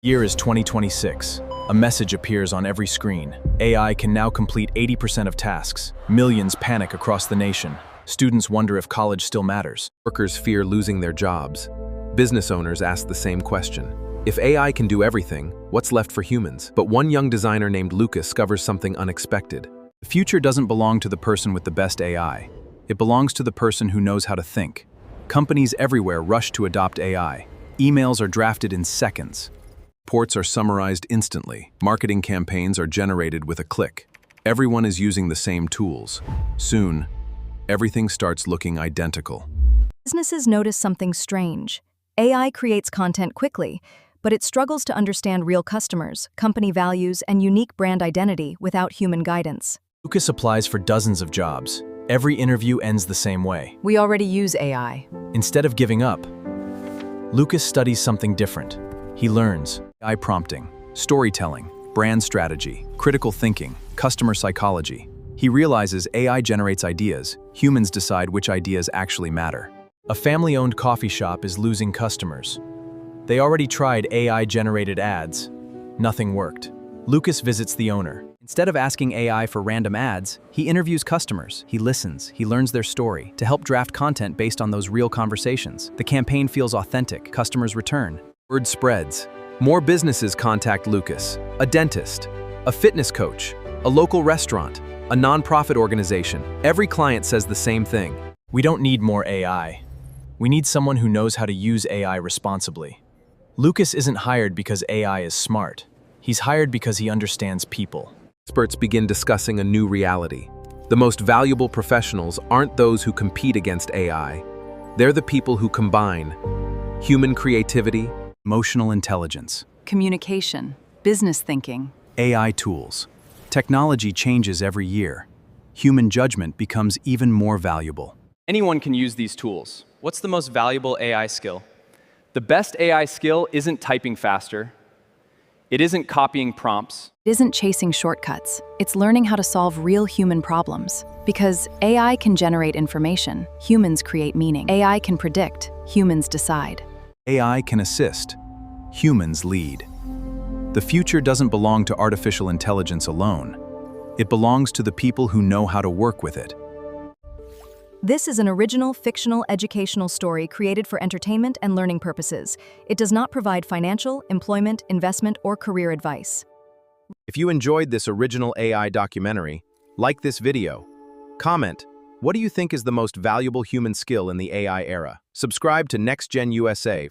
Year is 2026. A message appears on every screen. AI can now complete 80% of tasks. Millions panic across the nation. Students wonder if college still matters. Workers fear losing their jobs. Business owners ask the same question. If AI can do everything, what's left for humans? But one young designer named Lucas discovers something unexpected. The future doesn't belong to the person with the best AI. It belongs to the person who knows how to think. Companies everywhere rush to adopt AI. Emails are drafted in seconds. Reports are summarized instantly. Marketing campaigns are generated with a click. Everyone is using the same tools. Soon, everything starts looking identical. Businesses notice something strange. AI creates content quickly, but it struggles to understand real customers, company values, and unique brand identity without human guidance. Lucas applies for dozens of jobs. Every interview ends the same way. We already use AI. Instead of giving up, Lucas studies something different. He learns AI prompting, storytelling, brand strategy, critical thinking, customer psychology. He realizes AI generates ideas. Humans decide which ideas actually matter. A family-owned coffee shop is losing customers. They already tried AI-generated ads. Nothing worked. Lucas visits the owner. Instead of asking AI for random ads, he interviews customers, he listens, he learns their story to help draft content based on those real conversations. The campaign feels authentic, customers return. Word spreads. More businesses contact Lucas. A dentist, a fitness coach, a local restaurant, a nonprofit organization. Every client says the same thing. We don't need more AI. We need someone who knows how to use AI responsibly. Lucas isn't hired because AI is smart. He's hired because he understands people. Experts begin discussing a new reality. The most valuable professionals aren't those who compete against AI. They're the people who combine human creativity, Emotional intelligence, Communication, business thinking. AI tools. Technology changes every year. Human judgment becomes even more valuable. Anyone can use these tools. What's the most valuable AI skill? The best AI skill isn't typing faster. It isn't copying prompts. It isn't chasing shortcuts. It's learning how to solve real human problems. Because AI can generate information, humans create meaning. AI can predict, humans decide. AI can assist. Humans lead. The future doesn't belong to artificial intelligence alone. It belongs to the people who know how to work with it. This is an original, fictional, educational story created for entertainment and learning purposes. It does not provide financial, employment, investment, or career advice. If you enjoyed this original AI documentary, like this video. Comment, what do you think is the most valuable human skill in the AI era? Subscribe to NextGenUSA